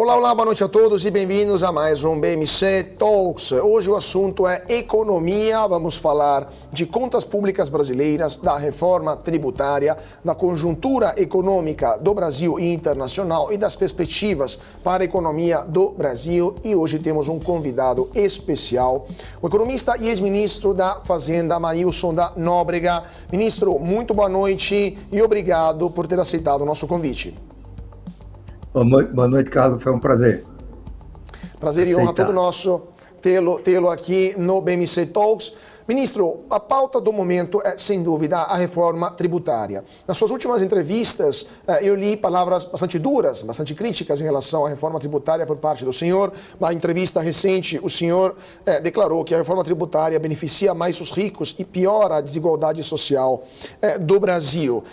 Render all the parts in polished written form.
Olá, olá, boa noite a todos e bem-vindos a mais um BMC Talks. Hoje o assunto é economia, vamos falar de contas públicas brasileiras, da reforma tributária, da conjuntura econômica do Brasil e internacional e das perspectivas para a economia do Brasil. E hoje temos um convidado especial, o economista e ex-ministro da Fazenda, Marilson da Nóbrega. Ministro, muito boa noite e obrigado por ter aceitado o nosso convite. Boa noite, Carlos. Foi um prazer. Prazer e honra todo nosso tê-lo aqui no BMC Talks. Ministro, a pauta do momento é, sem dúvida, a reforma tributária. Nas suas últimas entrevistas, eu li palavras bastante duras, bastante críticas em relação à reforma tributária por parte do senhor. Na entrevista recente, o senhor declarou que a reforma tributária beneficia mais os ricos e piora a desigualdade social do Brasil.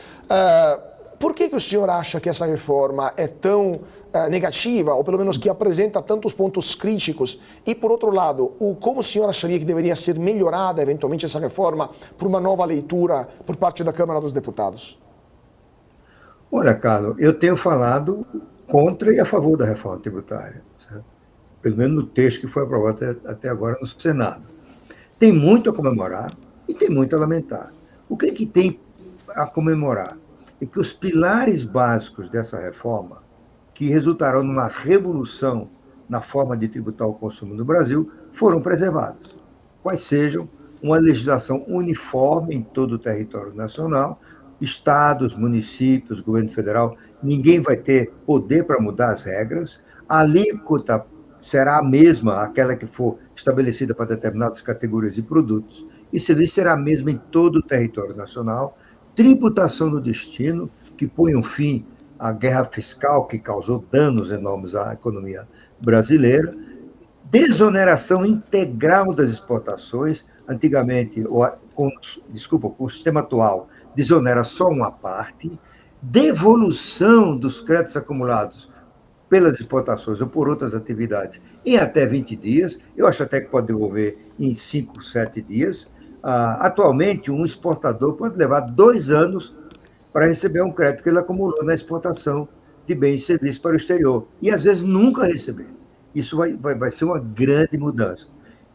Por que o senhor acha que essa reforma é tão negativa, ou pelo menos que apresenta tantos pontos críticos? E, por outro lado, como o senhor acharia que deveria ser melhorada, eventualmente, essa reforma por uma nova leitura por parte da Câmara dos Deputados? Olha, Carlos, eu tenho falado contra e a favor da reforma tributária, certo? Pelo menos no texto que foi aprovado até agora no Senado. Tem muito a comemorar e tem muito a lamentar. O que tem a comemorar? É que os pilares básicos dessa reforma, que resultarão numa revolução na forma de tributar o consumo no Brasil, foram preservados. Quais sejam uma legislação uniforme em todo o território nacional, estados, municípios, governo federal, ninguém vai ter poder para mudar as regras, a alíquota será a mesma, aquela que for estabelecida para determinadas categorias de produtos, e serviço será a mesma em todo o território nacional, tributação no destino, que põe um fim à guerra fiscal que causou danos enormes à economia brasileira, desoneração integral das exportações, antigamente, com o sistema atual, desonera só uma parte, devolução dos créditos acumulados pelas exportações ou por outras atividades em até 20 dias, eu acho até que pode devolver em 5, 7 dias. Atualmente, um exportador pode levar 2 anos para receber um crédito que ele acumulou na exportação de bens e serviços para o exterior, e às vezes nunca receber. Isso vai ser uma grande mudança.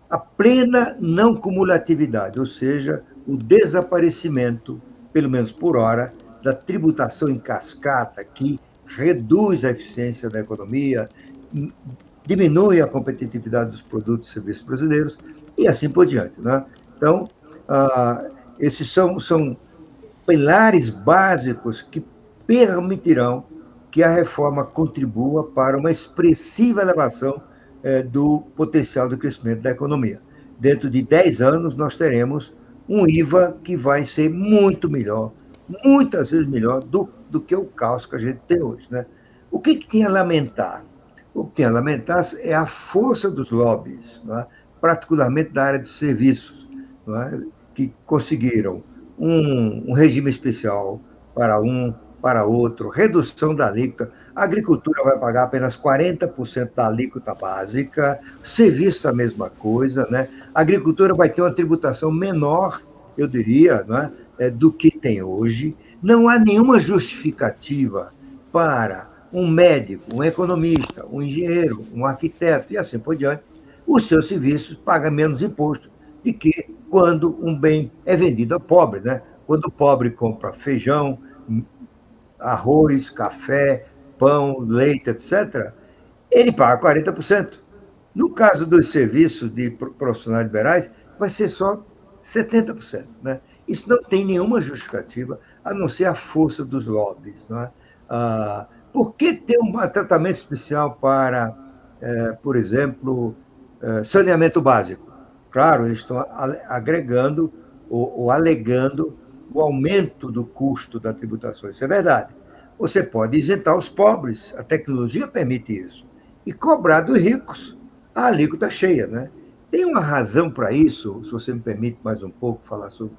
A plena não cumulatividade, ou seja, o desaparecimento, pelo menos por hora, da tributação em cascata, que reduz a eficiência da economia, diminui a competitividade dos produtos e serviços brasileiros, e assim por diante, né? Então, esses são pilares básicos que permitirão que a reforma contribua para uma expressiva elevação do potencial de crescimento da economia. Dentro de 10 anos, nós teremos um IVA que vai ser muito melhor, muitas vezes melhor do que o caos que a gente tem hoje, né? O que tem a lamentar? O que tem a lamentar é a força dos lobbies, né? Particularmente da área de serviços, né? Que conseguiram um regime especial para outro, redução da alíquota. A agricultura vai pagar apenas 40% da alíquota básica, serviço a mesma coisa, né? A agricultura vai ter uma tributação menor, eu diria, né? Do que tem hoje. Não há nenhuma justificativa para um médico, um economista, um engenheiro, um arquiteto e assim por diante, os seus serviços pagam menos imposto de que quando um bem é vendido a pobre, né? Quando o pobre compra feijão, arroz, café, pão, leite, etc., ele paga 40%. No caso dos serviços de profissionais liberais, vai ser só 70%, né? Isso não tem nenhuma justificativa, a não ser a força dos lobbies, né? Por que ter um tratamento especial para, por exemplo, saneamento básico? Claro, eles estão agregando ou alegando o aumento do custo da tributação. Isso é verdade. Você pode isentar os pobres, a tecnologia permite isso, e cobrar dos ricos a alíquota cheia, né? Tem uma razão para isso, se você me permite mais um pouco falar sobre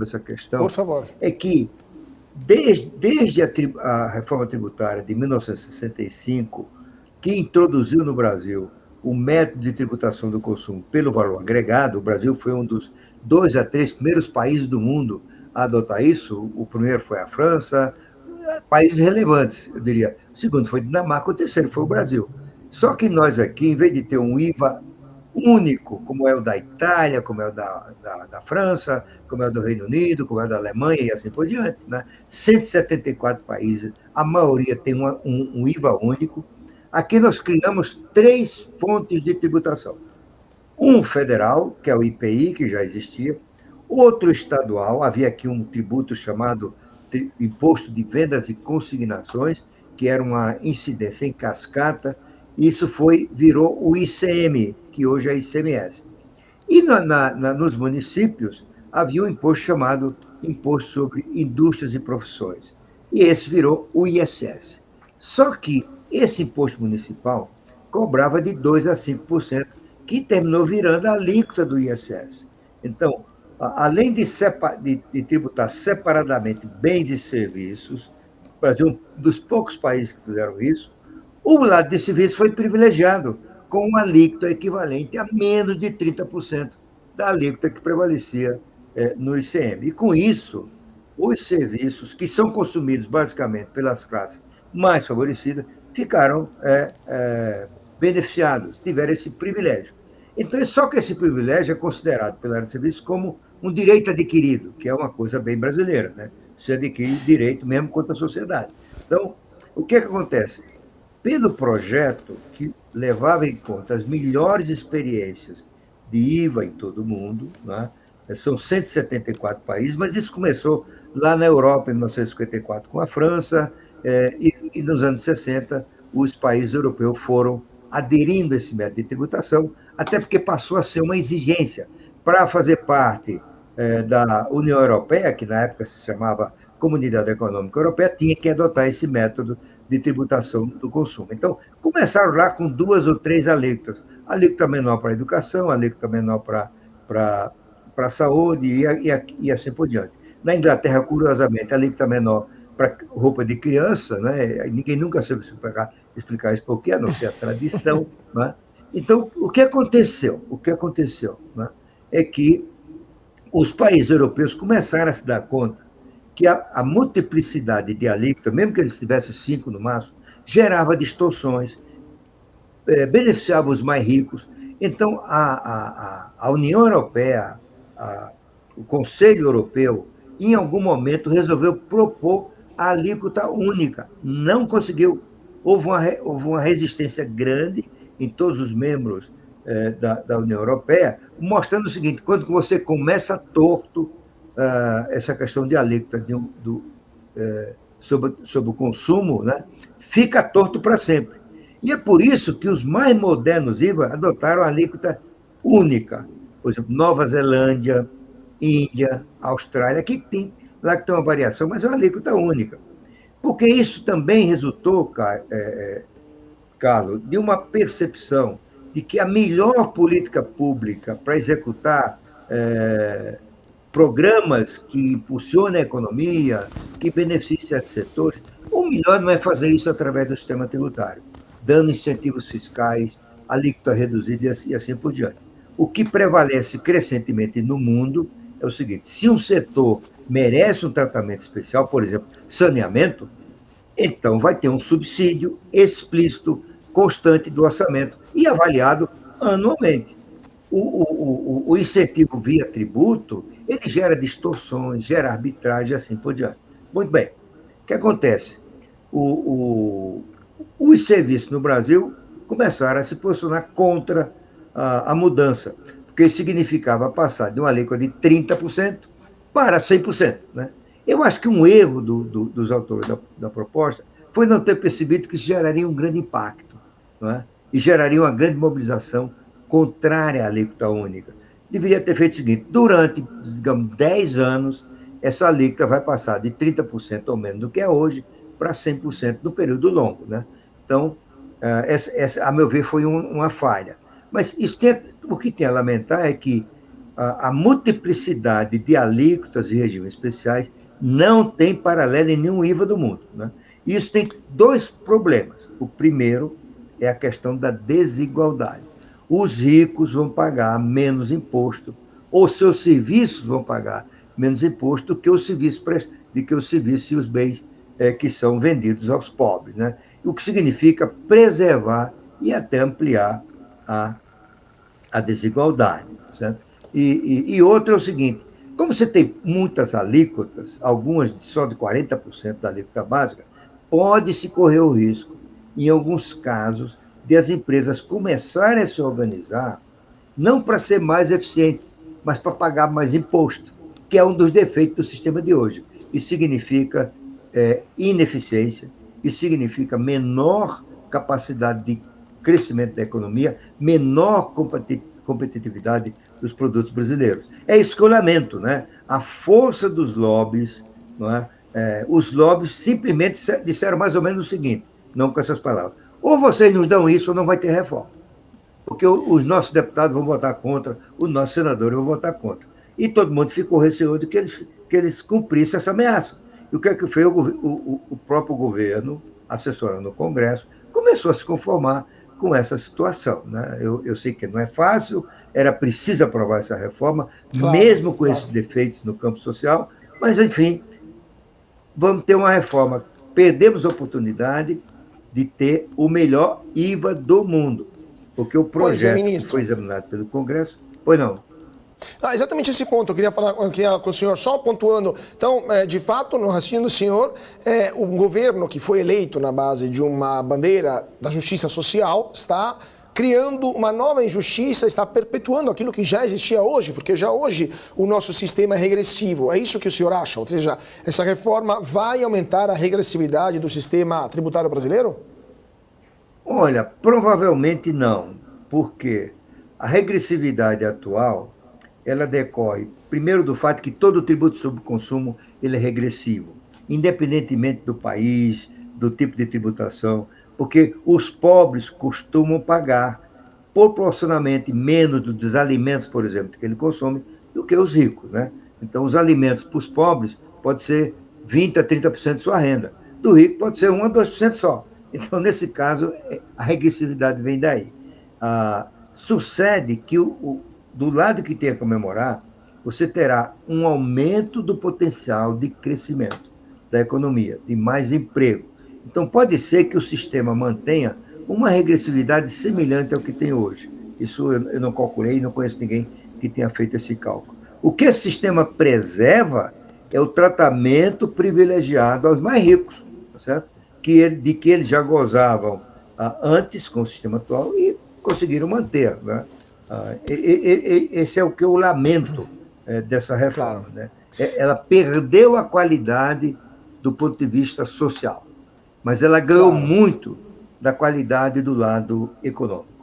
essa questão. Por favor. É que, desde a reforma tributária de 1965, que introduziu no Brasil o método de tributação do consumo pelo valor agregado, o Brasil foi um dos 2 a 3 primeiros países do mundo a adotar isso. O primeiro foi a França, países relevantes, eu diria. O segundo foi a Dinamarca, o terceiro foi o Brasil. Só que nós aqui, em vez de ter um IVA único, como é o da Itália, como é o da França, como é o do Reino Unido, como é o da Alemanha e assim por diante, né? 174 países, a maioria tem um IVA único. Aqui nós criamos 3 fontes de tributação. Um federal, que é o IPI, que já existia, outro estadual, havia aqui um tributo chamado Imposto de Vendas e Consignações, que era uma incidência em cascata, isso virou o ICM, que hoje é ICMS. E nos municípios havia um imposto chamado Imposto sobre Indústrias e Profissões, e esse virou o ISS. Só que esse imposto municipal cobrava de 2% a 5%, que terminou virando a alíquota do ISS. Então, além de tributar separadamente bens e serviços, o Brasil é um dos poucos países que fizeram isso, o lado de serviços foi privilegiado, com uma alíquota equivalente a menos de 30% da alíquota que prevalecia no ICM. E com isso, os serviços que são consumidos basicamente pelas classes mais favorecidas ficaram beneficiados, tiveram esse privilégio. Então, só que esse privilégio é considerado pela área de serviços como um direito adquirido, que é uma coisa bem brasileira, né? Você adquire direito mesmo contra a sociedade. Então, o que acontece? Pelo projeto que levava em conta as melhores experiências de IVA em todo o mundo, né? São 174 países, mas isso começou lá na Europa, em 1954, com a França, e nos anos 60, os países europeus foram aderindo a esse método de tributação, até porque passou a ser uma exigência. Para fazer parte da União Europeia, que na época se chamava Comunidade Econômica Europeia, tinha que adotar esse método de tributação do consumo. Então, começaram lá com 2 ou 3 alíquotas. Alíquota menor para a educação, alíquota menor para a saúde e assim por diante. Na Inglaterra, curiosamente, alíquota menor para roupa de criança, né? Ninguém nunca soube explicar isso por quê, a não ser a tradição. Né? Então, o que aconteceu? Né? É que os países europeus começaram a se dar conta que a multiplicidade de alíquota, mesmo que eles tivessem 5 no máximo, gerava distorções, beneficiava os mais ricos. Então, a União Europeia, o Conselho Europeu, em algum momento resolveu propor a alíquota única. Não conseguiu. Houve uma resistência grande em todos os membros da União Europeia, mostrando o seguinte: quando você começa torto essa questão de alíquota sobre o consumo, né, fica torto para sempre. E é por isso que os mais modernos IVA adotaram a alíquota única. Por exemplo, Nova Zelândia, Índia, Austrália, lá que tem uma variação, mas é uma alíquota única. Porque isso também resultou, Carlos, de uma percepção de que a melhor política pública para executar programas que impulsionem a economia, que beneficiem certos setores, o melhor não é fazer isso através do sistema tributário, dando incentivos fiscais, alíquota reduzida e assim por diante. O que prevalece crescentemente no mundo é o seguinte: se um setor merece um tratamento especial, por exemplo, saneamento, então vai ter um subsídio explícito, constante do orçamento e avaliado anualmente. O incentivo via tributo, ele gera distorções, gera arbitragem e assim por diante. Muito bem. O que acontece? Os serviços no Brasil começaram a se posicionar contra a mudança, porque isso significava passar de uma alíquota de 30% para 100%. Né? Eu acho que um erro dos autores da proposta foi não ter percebido que isso geraria um grande impacto, não é? E geraria uma grande mobilização contrária à alíquota única. Deveria ter feito o seguinte: durante, digamos, 10 anos, essa alíquota vai passar de 30% ou menos do que é hoje para 100% no período longo. Né? Então, essa, a meu ver, foi uma falha. Mas o que tem a lamentar é que a multiplicidade de alíquotas e regimes especiais não tem paralelo em nenhum IVA do mundo. Né? Isso tem 2 problemas. O primeiro é a questão da desigualdade. Os ricos vão pagar menos imposto, ou seus serviços vão pagar menos imposto do que os serviços e os bens que são vendidos aos pobres. Né? O que significa preservar e até ampliar a desigualdade. Certo? E outro é o seguinte, como você tem muitas alíquotas, algumas só de 40% da alíquota básica, pode-se correr o risco, em alguns casos, de as empresas começarem a se organizar, não para ser mais eficiente, mas para pagar mais imposto, que é um dos defeitos do sistema de hoje. Isso significa ineficiência, isso significa menor capacidade de crescimento da economia, menor competitividade dos produtos brasileiros. É isso que eu lamento, né? A força dos lobbies, não é? Os lobbies simplesmente disseram mais ou menos o seguinte, não com essas palavras, ou vocês nos dão isso ou não vai ter reforma, porque os nossos deputados vão votar contra, os nossos senadores vão votar contra. E todo mundo ficou receoso de que eles cumprissem essa ameaça. E o que é que fez o próprio governo, assessorando o Congresso, começou a se conformar com essa situação. Né? Eu sei que não é fácil, era preciso aprovar essa reforma, claro, mesmo com esses defeitos no campo social, mas, enfim, vamos ter uma reforma. Perdemos a oportunidade de ter o melhor IVA do mundo, porque o projeto que foi examinado pelo Congresso, pois não. Exatamente esse ponto, eu queria falar com o senhor, só pontuando. Então, de fato, no raciocínio do senhor, o governo que foi eleito na base de uma bandeira da justiça social está criando uma nova injustiça, está perpetuando aquilo que já existia hoje, porque já hoje o nosso sistema é regressivo. É isso que o senhor acha? Ou seja, essa reforma vai aumentar a regressividade do sistema tributário brasileiro? Olha, provavelmente não, porque a regressividade atual ela decorre, primeiro, do fato que todo tributo sobre consumo ele é regressivo, independentemente do país, do tipo de tributação, porque os pobres costumam pagar proporcionalmente menos dos alimentos, por exemplo, que ele consome, do que os ricos. Né? Então, os alimentos para os pobres pode ser 20% a 30% de sua renda, do rico pode ser 1% a 2% só. Então, nesse caso, a regressividade vem daí. Sucede que do lado que tem a comemorar, você terá um aumento do potencial de crescimento da economia, de mais emprego. Então, pode ser que o sistema mantenha uma regressividade semelhante ao que tem hoje. Isso eu não calculei, não conheço ninguém que tenha feito esse cálculo. O que esse sistema preserva é o tratamento privilegiado aos mais ricos, tá certo? De que eles já gozavam antes com o sistema atual e conseguiram manter, né? Esse é o que eu lamento dessa reforma. Claro. Né? Ela perdeu a qualidade do ponto de vista social, mas ela ganhou muito da qualidade do lado econômico.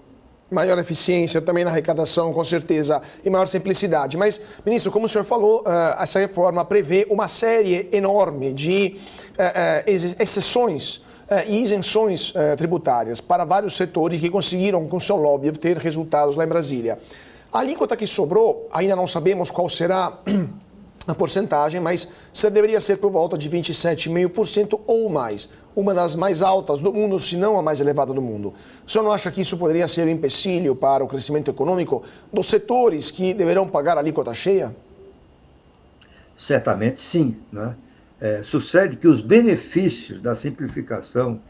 Maior eficiência também na arrecadação, com certeza, e maior simplicidade. Mas, ministro, como o senhor falou, essa reforma prevê uma série enorme de exceções e isenções tributárias para vários setores que conseguiram, com seu lobby, obter resultados lá em Brasília. A alíquota que sobrou, ainda não sabemos qual será a porcentagem, mas deveria ser por volta de 27,5% ou mais. Uma das mais altas do mundo, se não a mais elevada do mundo. O senhor não acha que isso poderia ser um empecilho para o crescimento econômico dos setores que deverão pagar a alíquota cheia? Certamente sim, né? Sucede que os benefícios da simplificação,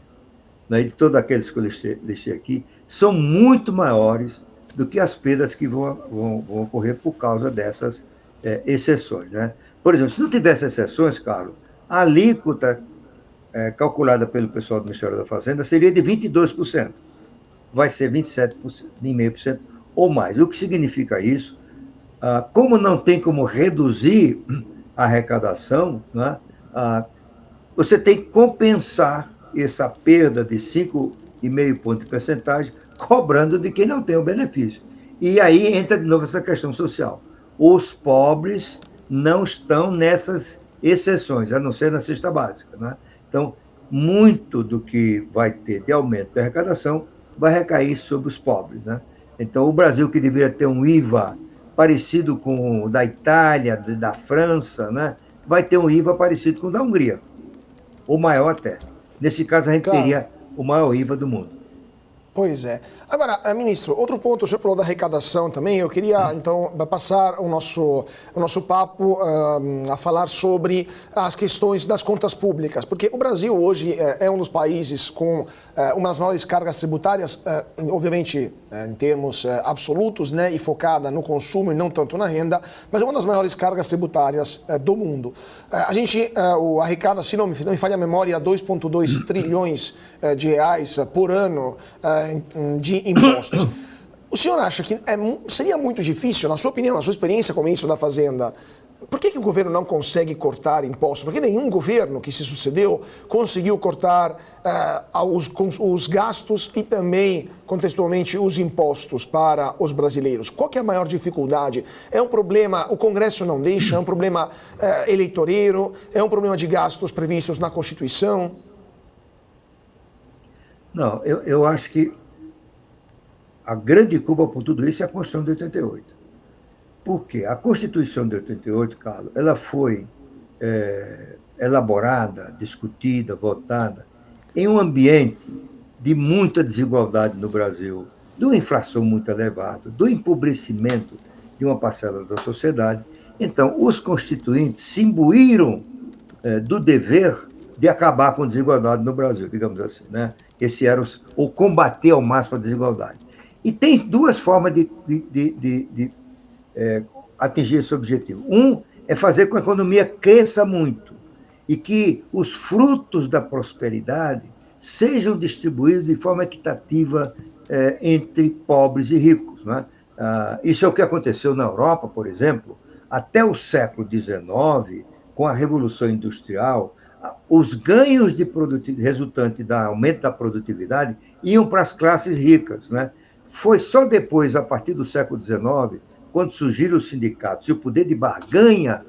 né, de todos aqueles que eu listei aqui, são muito maiores do que as perdas que vão ocorrer por causa dessas exceções. Né? Por exemplo, se não tivesse exceções, Carlos, a alíquota calculada pelo pessoal do Ministério da Fazenda seria de 22%. Vai ser 27,5% ou mais. O que significa isso? Como não tem como reduzir a arrecadação, né? Você tem que compensar essa perda de 5,5 pontos de percentagem, cobrando de quem não tem o benefício. E aí entra de novo essa questão social. Os pobres não estão nessas exceções, a não ser na cesta básica. Né? Então, muito do que vai ter de aumento da arrecadação vai recair sobre os pobres. Né? Então, o Brasil, que deveria ter um IVA parecido com o da Itália, da França, né? Vai ter um IVA parecido com o da Hungria, ou maior até. Nesse caso, a gente teria o maior IVA do mundo. Pois é. Agora, ministro, outro ponto, o senhor falou da arrecadação também, eu queria, então, passar o nosso papo a falar sobre as questões das contas públicas, porque o Brasil hoje é um dos países com uma das maiores cargas tributárias, obviamente em termos absolutos, né, e focada no consumo e não tanto na renda, mas é uma das maiores cargas tributárias do mundo. A gente arrecada, se não me falha a memória, 2,2 trilhões de reais por ano de impostos. O senhor acha que seria muito difícil, na sua opinião, na sua experiência como ministro da Fazenda, por que o governo não consegue cortar impostos? Porque nenhum governo que se sucedeu conseguiu cortar os gastos e também, contextualmente, os impostos para os brasileiros. Qual que é a maior dificuldade? É um problema, o Congresso não deixa, é um problema eleitoreiro, é um problema de gastos previstos na Constituição? Não, eu acho que a grande culpa por tudo isso é a Constituição de 88. Por quê? A Constituição de 88, Carlos, ela foi elaborada, discutida, votada em um ambiente de muita desigualdade no Brasil, de uma inflação muito elevada, do empobrecimento de uma parcela da sociedade. Então, os constituintes se imbuíram do dever de acabar com a desigualdade no Brasil, digamos assim, né? Esse era o combater ao máximo a desigualdade. E tem duas formas de atingir esse objetivo. Um é fazer com que a economia cresça muito e que os frutos da prosperidade sejam distribuídos de forma equitativa entre pobres e ricos, né? Isso é o que aconteceu na Europa, por exemplo, até o século XIX, com a Revolução Industrial. Os ganhos resultantes do aumento da produtividade iam para as classes ricas, né? Foi só depois, a partir do século XIX, quando surgiram os sindicatos e o poder de barganha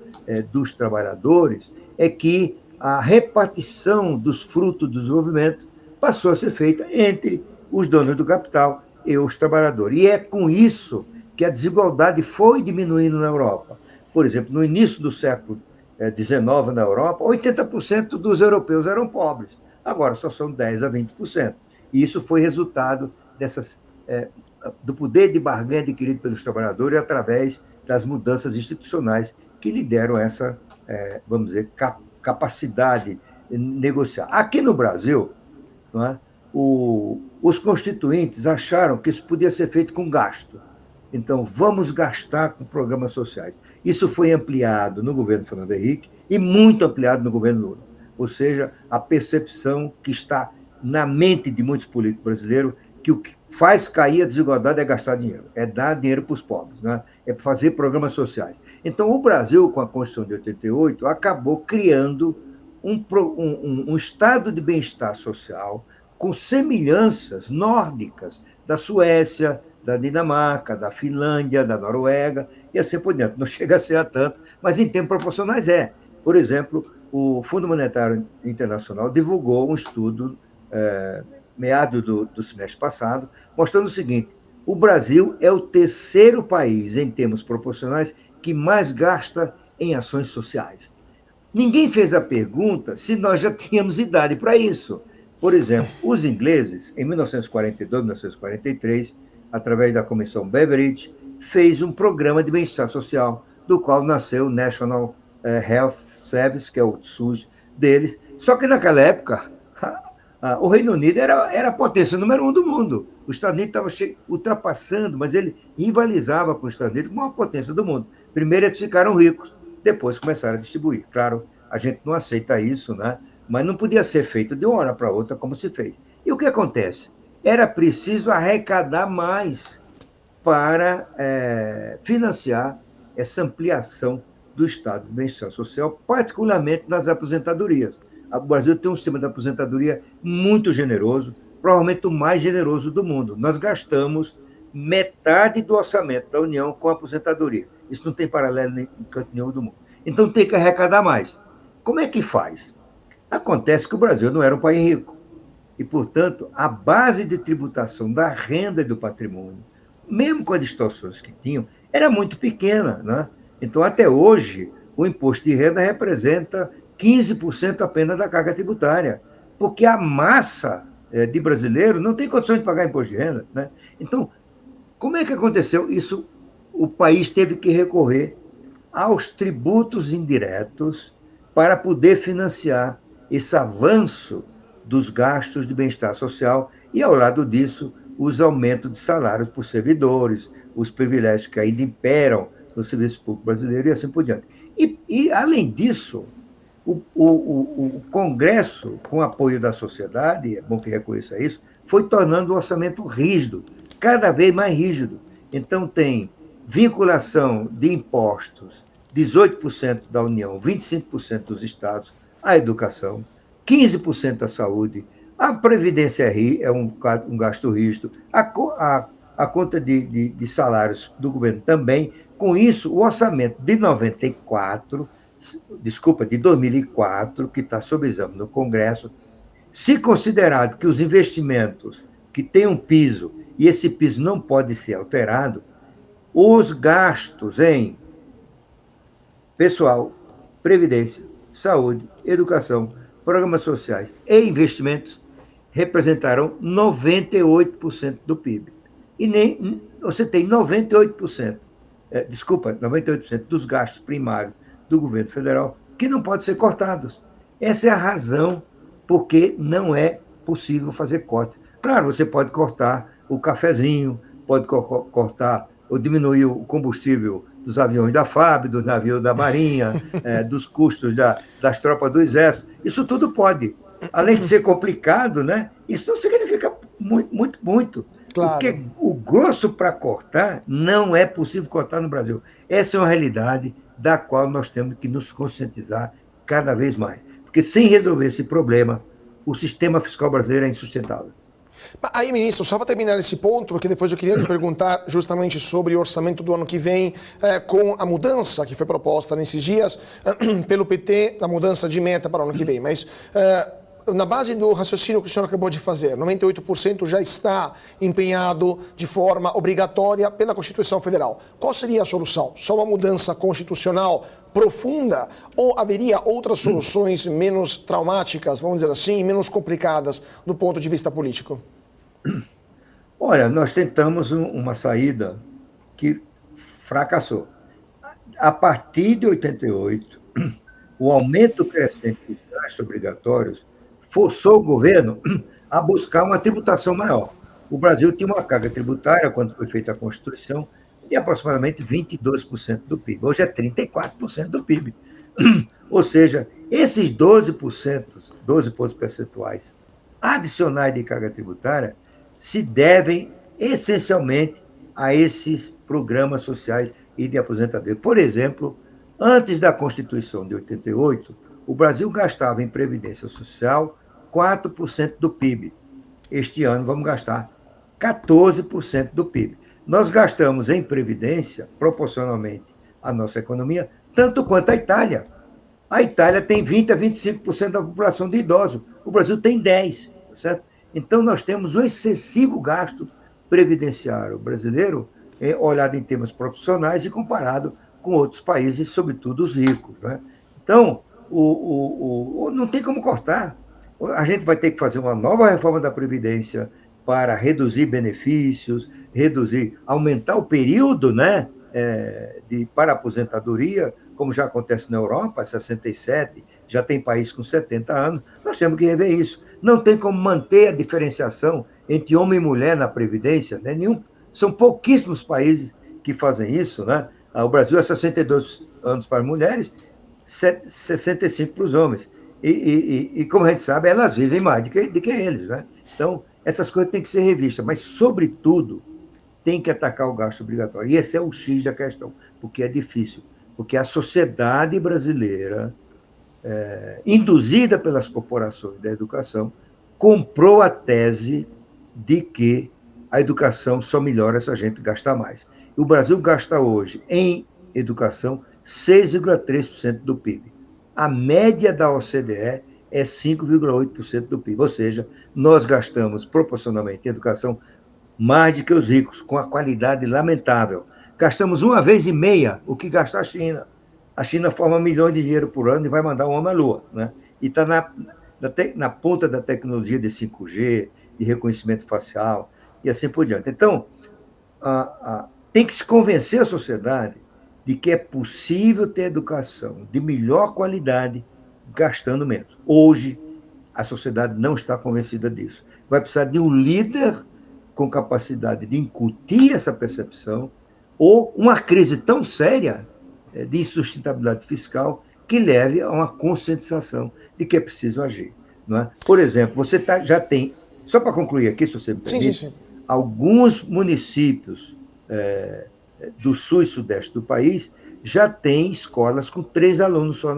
dos trabalhadores, é que a repartição dos frutos do desenvolvimento passou a ser feita entre os donos do capital e os trabalhadores. E é com isso que a desigualdade foi diminuindo na Europa. Por exemplo, no início do século XIX na Europa, 80% dos europeus eram pobres. Agora só são 10% a 20%. E isso foi resultado do poder de barganha adquirido pelos trabalhadores através das mudanças institucionais que lhe deram essa, vamos dizer, capacidade de negociar. Aqui no Brasil, não é, os constituintes acharam que isso podia ser feito com gasto. Então, vamos gastar com programas sociais. Isso foi ampliado no governo Fernando Henrique e muito ampliado no governo Lula. Ou seja, a percepção que está na mente de muitos políticos brasileiros que o que faz cair a desigualdade é gastar dinheiro, é dar dinheiro para os pobres, né? É fazer programas sociais. Então, o Brasil, com a Constituição de 88, acabou criando um estado de bem-estar social com semelhanças nórdicas da Suécia, da Dinamarca, da Finlândia, da Noruega, e assim por diante. Não chega a ser a tanto, mas em termos proporcionais é. Por exemplo, o Fundo Monetário Internacional divulgou um estudo, meado do semestre passado, mostrando o seguinte: o Brasil é o terceiro país, em termos proporcionais, que mais gasta em ações sociais. Ninguém fez a pergunta se nós já tínhamos idade para isso. Por exemplo, os ingleses, em 1942, 1943, através da Comissão Beveridge, fez um programa de bem-estar social, do qual nasceu o National Health Service, que é o SUS deles. Só que naquela época, o Reino Unido era a potência número 1 do mundo. Os Estados Unidos estavam ultrapassando, mas ele rivalizava com os Estados Unidos como a potência do mundo. Primeiro eles ficaram ricos, depois começaram a distribuir. Claro, a gente não aceita isso, né? Mas não podia ser feito de uma hora para outra como se fez. E o que acontece? Era preciso arrecadar mais para financiar essa ampliação do estado de bem-estar social, particularmente nas aposentadorias. O Brasil tem um sistema de aposentadoria muito generoso, provavelmente o mais generoso do mundo. Nós gastamos metade do orçamento da União com a aposentadoria. Isso não tem paralelo em canto nenhum do mundo. Então tem que arrecadar mais. Como é que faz? Acontece que o Brasil não era um país rico. E, portanto, a base de tributação da renda e do patrimônio, mesmo com as distorções que tinham, era muito pequena, né? Então, até hoje, o imposto de renda representa 15% apenas da carga tributária, porque a massa de brasileiro não tem condições de pagar imposto de renda, né? Então, como é que aconteceu isso? O país teve que recorrer aos tributos indiretos para poder financiar esse avanço dos gastos de bem-estar social e, ao lado disso, os aumentos de salários por servidores, os privilégios que ainda imperam no serviço público brasileiro e assim por diante. Além disso, o Congresso, com apoio da sociedade, é bom que reconheça isso, foi tornando o orçamento rígido, cada vez mais rígido. Então, tem vinculação de impostos, 18% da União, 25% dos estados, à educação, 15% à saúde, a Previdência é um gasto rígido, a conta de salários do governo também. Com isso, o orçamento de 2004, que está sob exame no Congresso, se considerado que os investimentos que têm um piso, e esse piso não pode ser alterado, os gastos em pessoal, previdência, saúde, educação, programas sociais e investimentos representaram 98% do PIB. E nem você tem 98%, 98% dos gastos primários do governo federal que não podem ser cortados. Essa é a razão porque não é possível fazer corte. Claro, você pode cortar o cafezinho, pode cortar ou diminuir o combustível dos aviões da FAB, dos navios da Marinha, dos custos das tropas do Exército. Isso tudo pode. Além de ser complicado, né? Isso não significa muito. Claro. Porque o grosso para cortar não é possível cortar no Brasil. Essa é uma realidade da qual nós temos que nos conscientizar cada vez mais. Porque sem resolver esse problema, o sistema fiscal brasileiro é insustentável. Aí, ministro, só para terminar esse ponto, porque depois eu queria lhe perguntar justamente sobre o orçamento do ano que vem, com a mudança que foi proposta nesses dias pelo PT, a mudança de meta para o ano que vem. Mas na base do raciocínio que o senhor acabou de fazer, 98% já está empenhado de forma obrigatória pela Constituição Federal. Qual seria a solução? Só uma mudança constitucional profunda ou haveria outras soluções menos traumáticas, vamos dizer assim, menos complicadas do ponto de vista político? Olha, nós tentamos uma saída que fracassou. A partir de 88, o aumento crescente dos gastos obrigatórios forçou o governo a buscar uma tributação maior. O Brasil tinha uma carga tributária, quando foi feita a Constituição, de aproximadamente 22% do PIB. Hoje é 34% do PIB. Ou seja, esses 12 pontos percentuais adicionais de carga tributária se devem essencialmente a esses programas sociais e de aposentadoria. Por exemplo, antes da Constituição de 88, o Brasil gastava em previdência social 4% do PIB. Este ano vamos gastar 14% do PIB. Nós gastamos em previdência, proporcionalmente à nossa economia, tanto quanto a Itália. A Itália tem 20% a 25% da população de idosos. O Brasil tem 10%, certo? Então, nós temos um excessivo gasto previdenciário brasileiro, olhado em termos profissionais e comparado com outros países, sobretudo os ricos, né? Então, não tem como cortar. A gente vai ter que fazer uma nova reforma da Previdência para reduzir benefícios, aumentar o período, né, para aposentadoria, como já acontece na Europa, 67, já tem país com 70 anos, nós temos que rever isso. Não tem como manter a diferenciação entre homem e mulher na Previdência, né? São pouquíssimos países que fazem isso, né? O Brasil é 62 anos para as mulheres, 65 para os homens. E como a gente sabe, elas vivem mais do que eles, né? Então, essas coisas têm que ser revistas, mas, sobretudo, tem que atacar o gasto obrigatório. E esse é o X da questão, porque é difícil. Porque a sociedade brasileira, induzida pelas corporações da educação, comprou a tese de que a educação só melhora se a gente gastar mais. E o Brasil gasta hoje, em educação, 6,3% do PIB. A média da OCDE é 5,8% do PIB. Ou seja, nós gastamos proporcionalmente em educação mais do que os ricos, com a qualidade lamentável. Gastamos 1,5 vezes o que gasta a China. A China forma milhões de dinheiro por ano e vai mandar um homem à Lua, né? E está na ponta da tecnologia de 5G, de reconhecimento facial, e assim por diante. Então, tem que se convencer a sociedade de que é possível ter educação de melhor qualidade gastando menos. Hoje, a sociedade não está convencida disso. Vai precisar de um líder com capacidade de incutir essa percepção, ou uma crise tão séria de insustentabilidade fiscal que leve a uma conscientização de que é preciso agir. Não é? Por exemplo, você já tem, só para concluir aqui, se você me permite, alguns municípios do sul e sudeste do país já têm escolas com 3 alunos só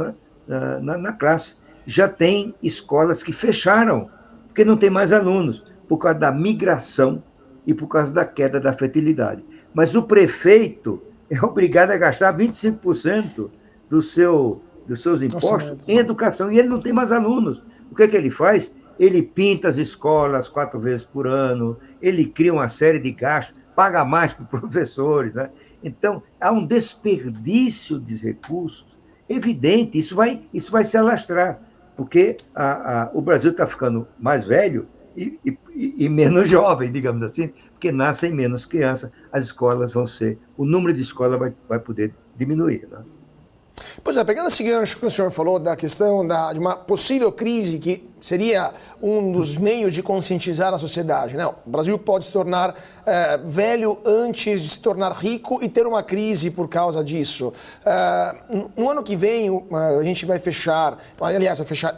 na classe. Já tem escolas que fecharam, porque não tem mais alunos, por causa da migração e por causa da queda da fertilidade. Mas o prefeito é obrigado a gastar 25% dos seus impostos em educação, e ele não tem mais alunos. O que é que ele faz? Ele pinta as escolas 4 vezes por ano, ele cria uma série de gastos, paga mais para os professores, né? Então, há um desperdício de recursos evidente, isso vai se alastrar, porque o Brasil está ficando mais velho e menos jovem, digamos assim, porque nascem menos crianças, as escolas o número de escolas vai poder diminuir, né? Pois é, pegando esse gancho que o senhor falou da questão de uma possível crise que seria um dos meios de conscientizar a sociedade, né? O Brasil pode se tornar velho antes de se tornar rico e ter uma crise por causa disso. No ano que vem, a gente vai fechar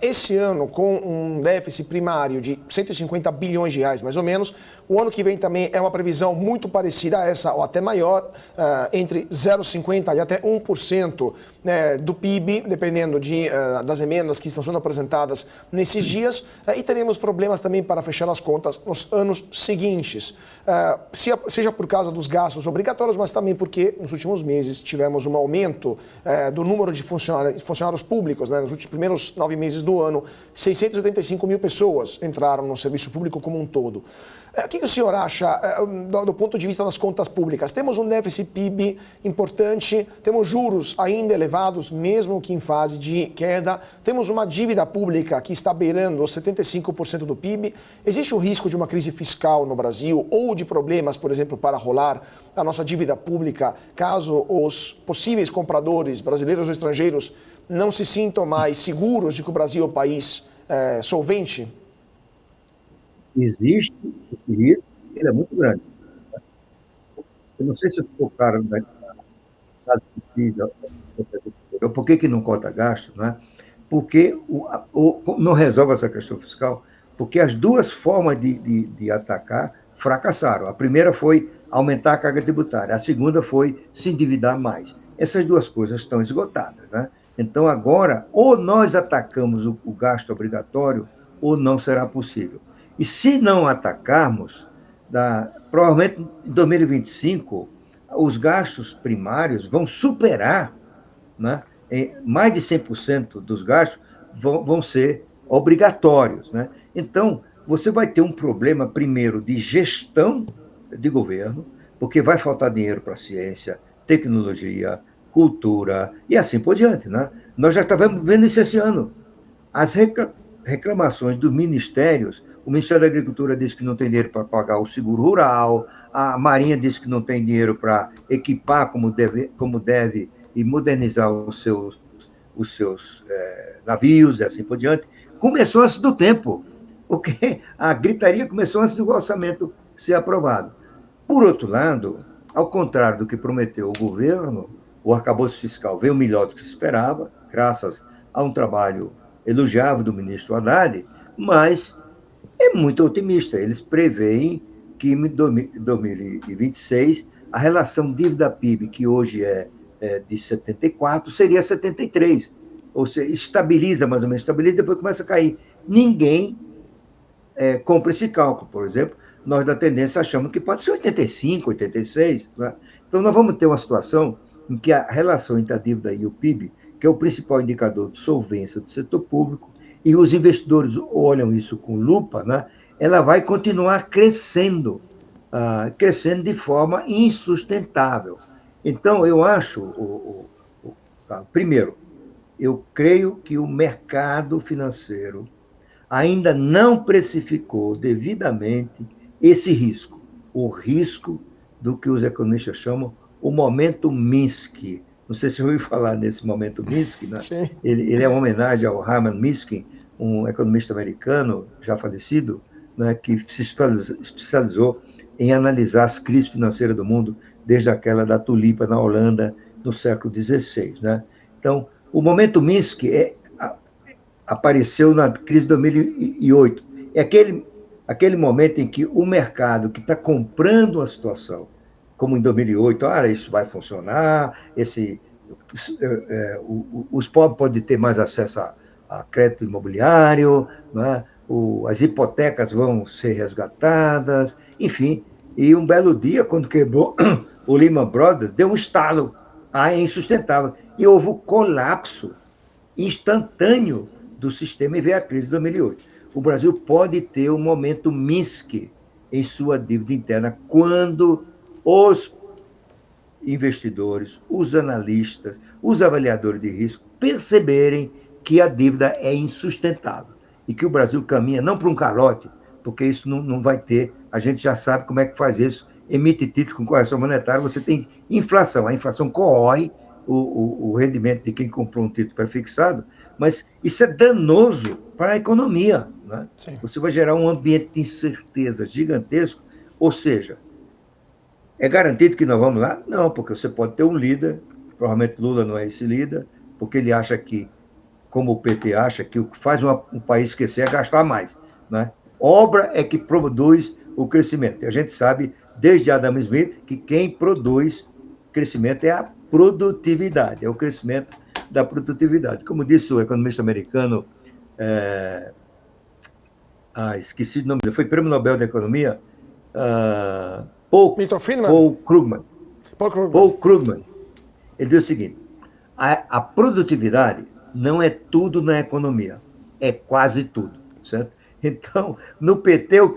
esse ano com um déficit primário de 150 bilhões de reais, mais ou menos. O ano que vem também é uma previsão muito parecida a essa, ou até maior, entre 0,50% e até 1% do PIB, dependendo das emendas que estão sendo apresentadas nesses dias, e teremos problemas também para fechar as contas nos anos seguintes, seja por causa dos gastos obrigatórios, mas também porque nos últimos meses tivemos um aumento do número de funcionários públicos, né? Nos primeiros 9 meses do ano, 685 mil pessoas entraram no serviço público como um todo. O que o senhor acha do ponto de vista das contas públicas? Temos um déficit PIB importante, temos juros ainda elevados, mesmo que em fase de queda, temos uma dívida pública que está beirando os 75% do PIB. Existe o risco de uma crise fiscal no Brasil ou de problemas, por exemplo, para rolar a nossa dívida pública, caso os possíveis compradores, brasileiros ou estrangeiros, não se sintam mais seguros de que o Brasil é um país solvente? Existe esse risco, ele é muito grande. Eu não sei se tocaram na discussão, por que não corta gasto, né? Porque não resolve essa questão fiscal, porque as duas formas de atacar fracassaram. A primeira foi aumentar a carga tributária, a segunda foi se endividar mais. Essas duas coisas estão esgotadas, né? Então, agora, ou nós atacamos o gasto obrigatório, ou não será possível. E se não atacarmos, provavelmente em 2025, os gastos primários vão superar, né? Mais de 100% dos gastos vão ser obrigatórios, né? Então, você vai ter um problema, primeiro, de gestão de governo, porque vai faltar dinheiro para ciência, tecnologia, cultura e assim por diante, né? Nós já estávamos vendo isso esse ano. As reclamações dos ministérios, o Ministério da Agricultura diz que não tem dinheiro para pagar o seguro rural, a Marinha diz que não tem dinheiro para equipar como deve e modernizar os seus navios e assim por diante. Começou antes do tempo, porque a gritaria começou antes do orçamento ser aprovado. Por outro lado, ao contrário do que prometeu o governo, o arcabouço fiscal veio melhor do que se esperava, graças a um trabalho elogiável do ministro Haddad, mas é muito otimista. Eles preveem que em 2026 a relação dívida-PIB, que hoje é de 74, seria 73. Ou seja, estabiliza mais ou menos, estabiliza, depois começa a cair. Ninguém compra esse cálculo, por exemplo. Nós da tendência achamos que pode ser 85, 86. Né? Então, nós vamos ter uma situação em que a relação entre a dívida e o PIB, que é o principal indicador de solvência do setor público, e os investidores olham isso com lupa, né? Ela vai continuar crescendo de forma insustentável. Então, eu acho, primeiro, eu creio que o mercado financeiro ainda não precificou devidamente esse risco, o risco do que os economistas chamam o momento Minsky. Não sei se você ouviu falar nesse momento Minsky, né? Sim. Ele é uma homenagem ao Herman Minsky, um economista americano já falecido, né, que se especializou em analisar as crises financeiras do mundo, desde aquela da tulipa na Holanda, no século XVI. Né? Então, o momento Minsky apareceu na crise de 2008. É aquele momento em que o mercado que está comprando a situação, como em 2008, isso vai funcionar, os pobres podem ter mais acesso a crédito imobiliário, né? As hipotecas vão ser resgatadas, enfim. E um belo dia, quando quebrou o Lehman Brothers, deu um estalo. É insustentável. E houve um colapso instantâneo do sistema e veio a crise de 2008. O Brasil pode ter um momento Minsky em sua dívida interna quando os investidores, os analistas, os avaliadores de risco perceberem que a dívida é insustentável e que o Brasil caminha não para um calote, porque isso não vai ter, a gente já sabe como é que faz isso, emite títulos com correção monetária, você tem inflação, a inflação corrói o rendimento de quem comprou um título prefixado, mas isso é danoso para a economia. Né? Você vai gerar um ambiente de incerteza gigantesco, ou seja, é garantido que nós vamos lá? Não, porque você pode ter um líder, provavelmente Lula não é esse líder, porque ele acha que, como o PT acha, que o que faz um país esquecer é gastar mais. Né? Obra é que produz o crescimento. E a gente sabe, desde Adam Smith, que quem produz crescimento é a produtividade, é o crescimento da produtividade. Como disse o economista americano, esqueci o nome dele, foi Prêmio Nobel da Economia, Paul Krugman. Paul Krugman. Ele diz o seguinte: a produtividade não é tudo na economia, é quase tudo, certo? Então, no PT, o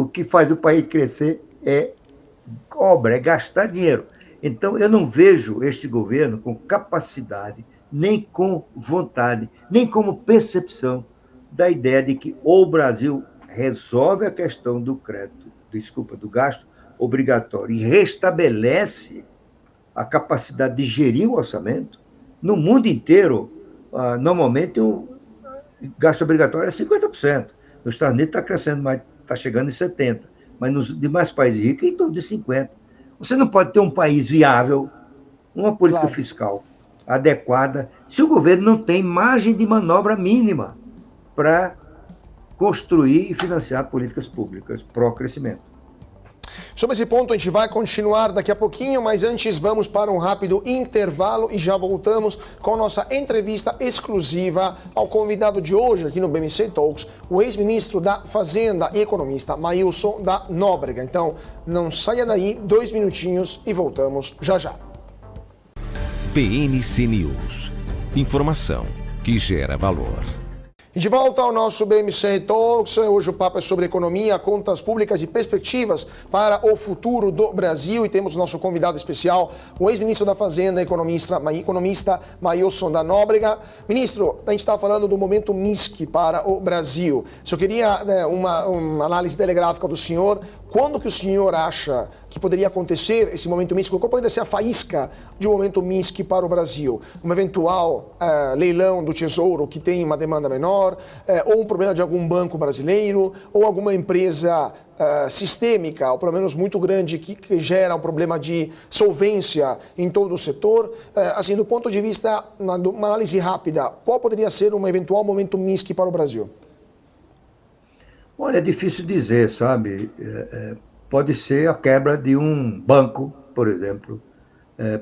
que faz o país crescer é obra, é gastar dinheiro. Então, eu não vejo este governo com capacidade, nem com vontade, nem como percepção da ideia de que o Brasil resolve a questão do do gasto obrigatório e restabelece a capacidade de gerir o orçamento. No mundo inteiro, normalmente o gasto obrigatório é 50%. Nos Estados Unidos está crescendo mais, está chegando em 70%, mas nos demais países ricos é em torno de 50%. Você não pode ter um país viável, uma política fiscal adequada, se o governo não tem margem de manobra mínima para construir e financiar políticas públicas pró-crescimento. Sobre esse ponto a gente vai continuar daqui a pouquinho, mas antes vamos para um rápido intervalo e já voltamos com a nossa entrevista exclusiva ao convidado de hoje aqui no BMC Talks, o ex-ministro da Fazenda e economista Maílson da Nóbrega. Então não saia daí, 2 minutinhos e voltamos já já. BNC News. Informação que gera valor. E de volta ao nosso BMC Talks, hoje o papo é sobre economia, contas públicas e perspectivas para o futuro do Brasil. E temos nosso convidado especial, o ex-ministro da Fazenda, economista Maílson da Nóbrega. Ministro, a gente está falando do momento Minsky para o Brasil. Só queria uma análise telegráfica do senhor. Quando que o senhor acha que poderia acontecer esse momento Minsky? Qual poderia ser a faísca de um momento Minsky para o Brasil? Um eventual leilão do Tesouro que tem uma demanda menor, ou um problema de algum banco brasileiro, ou alguma empresa sistêmica, ou pelo menos muito grande, que gera um problema de solvência em todo o setor. Assim, do ponto de vista, uma análise rápida, qual poderia ser um eventual momento Minsky para o Brasil? Olha, é difícil dizer, sabe? Pode ser a quebra de um banco, por exemplo.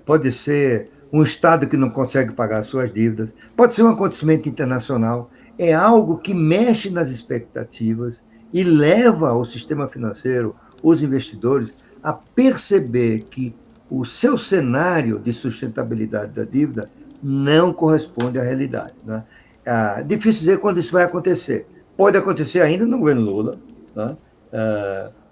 Pode ser um Estado que não consegue pagar suas dívidas. Pode ser um acontecimento internacional. É algo que mexe nas expectativas e leva o sistema financeiro, os investidores, a perceber que o seu cenário de sustentabilidade da dívida não corresponde à realidade. Né? Difícil dizer quando isso vai acontecer. Pode acontecer ainda no governo Lula, né?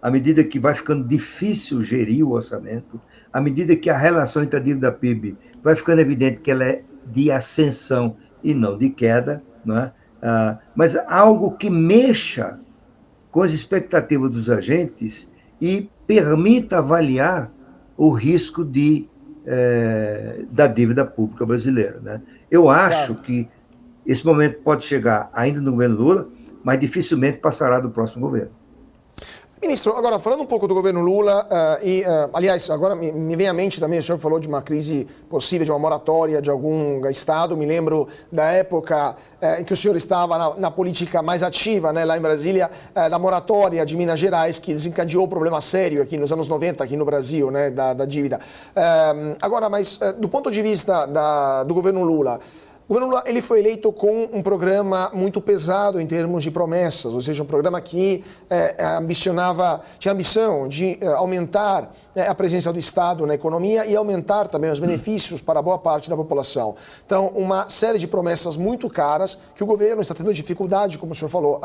À medida que vai ficando difícil gerir o orçamento, à medida que a relação entre a dívida e PIB vai ficando evidente que ela é de ascensão e não de queda, né? mas algo que mexa com as expectativas dos agentes e permita avaliar o risco da dívida pública brasileira, né? Eu acho que esse momento pode chegar ainda no governo Lula, mas dificilmente passará do próximo governo. Ministro, agora falando um pouco do governo Lula, aliás, agora me vem à mente também, o senhor falou de uma crise possível, de uma moratória de algum estado, me lembro da época em que o senhor estava na política mais ativa, né, lá em Brasília, da moratória de Minas Gerais, que desencadeou um problema sério aqui nos anos 90, aqui no Brasil, né, da dívida. Agora, mas do ponto de vista do governo Lula, o governo Lula, ele foi eleito com um programa muito pesado em termos de promessas, ou seja, um programa que tinha a ambição de aumentar a presença do Estado na economia e aumentar também os benefícios para boa parte da população. Então, uma série de promessas muito caras que o governo está tendo dificuldade, como o senhor falou,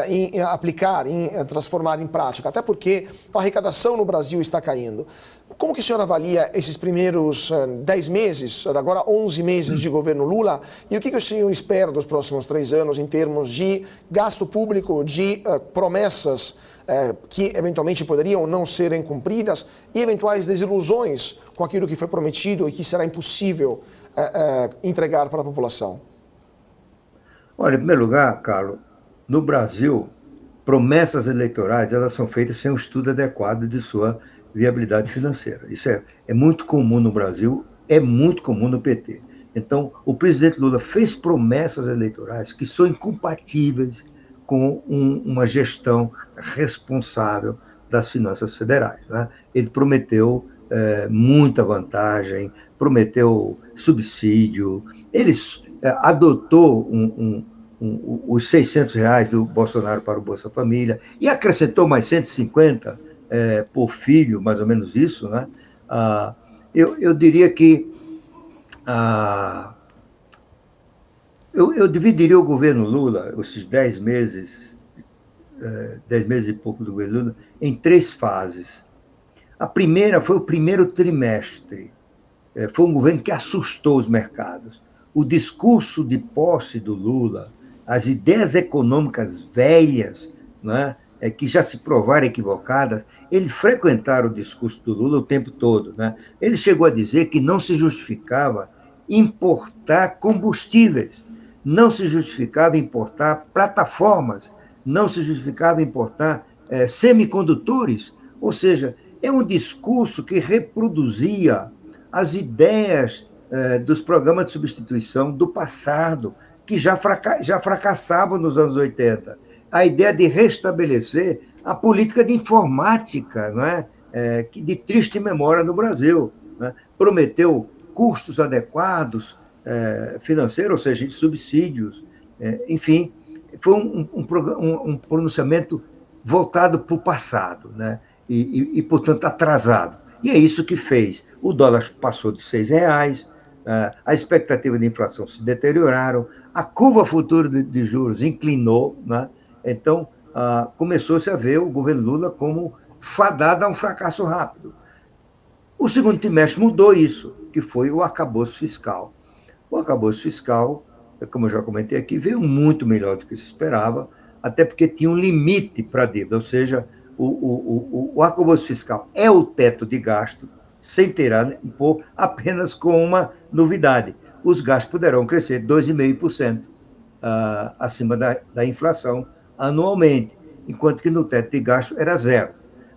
em aplicar, em transformar em prática, até porque a arrecadação no Brasil está caindo. Como que o senhor avalia esses primeiros 10 meses, agora 11 meses de governo Lula, e o que o senhor espera dos próximos 3 anos em termos de gasto público, de promessas que eventualmente poderiam não serem cumpridas e eventuais desilusões com aquilo que foi prometido e que será impossível entregar para a população? Olha, em primeiro lugar, Carlos, no Brasil, promessas eleitorais elas são feitas sem um estudo adequado de sua viabilidade financeira. Isso é muito comum no Brasil, é muito comum no PT. Então, o presidente Lula fez promessas eleitorais que são incompatíveis com uma gestão responsável das finanças federais, né? Ele prometeu muita vantagem, prometeu subsídio, ele adotou os R$600 do Bolsonaro para o Bolsa Família e acrescentou mais 150 por filho, mais ou menos isso, né? Eu diria que eu dividiria o governo Lula, esses 10 meses e pouco do governo Lula, em 3 fases. A primeira foi o primeiro trimestre. Foi um governo que assustou os mercados. O discurso de posse do Lula, as ideias econômicas velhas, né, que já se provaram equivocadas, eles frequentaram o discurso do Lula o tempo todo, né? Ele chegou a dizer que não se justificava importar combustíveis, não se justificava importar plataformas, não se justificava importar semicondutores, ou seja, é um discurso que reproduzia as ideias dos programas de substituição do passado, que já fracassavam nos anos 80. A ideia de restabelecer a política de informática, não é? De triste memória no Brasil, né? Prometeu custos adequados financeiros, ou seja, de subsídios, enfim, foi um pronunciamento voltado para o passado, né? E, portanto, atrasado. E é isso que fez. O dólar passou de R$6, a expectativa de inflação se deterioraram, a curva futura de juros inclinou, né? Então, começou-se a ver o governo Lula como fadado a um fracasso rápido. O segundo trimestre mudou isso, que foi o arcabouço fiscal. O arcabouço fiscal, como eu já comentei aqui, veio muito melhor do que se esperava, até porque tinha um limite para a dívida, ou seja, o arcabouço fiscal é o teto de gasto, sem ter apenas com uma novidade. Os gastos poderão crescer 2,5% acima da inflação anualmente, enquanto que no teto de gasto era 0.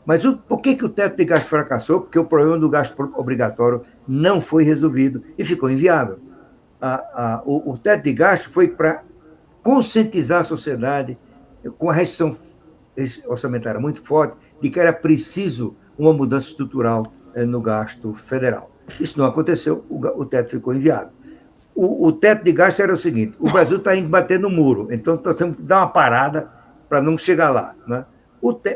Mas por que o teto de gasto fracassou? Porque o problema do gasto obrigatório não foi resolvido e ficou inviável. O teto de gasto foi para conscientizar a sociedade com a restrição orçamentária muito forte de que era preciso uma mudança estrutural no gasto federal. Isso não aconteceu, o teto ficou inviável. O teto de gasto era o seguinte: o Brasil está indo bater no muro, então nós temos que dar uma parada para não chegar lá, né?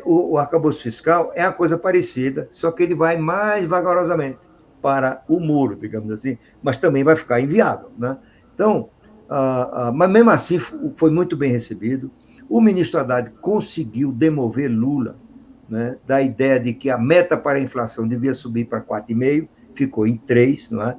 O arcabouço fiscal é uma coisa parecida, só que ele vai mais vagarosamente para o muro, digamos assim, mas também vai ficar inviável, né? Então, mas mesmo assim foi muito bem recebido. O ministro Haddad conseguiu demover Lula, né, da ideia de que a meta para a inflação devia subir para 4,5%, ficou em 3%, não é?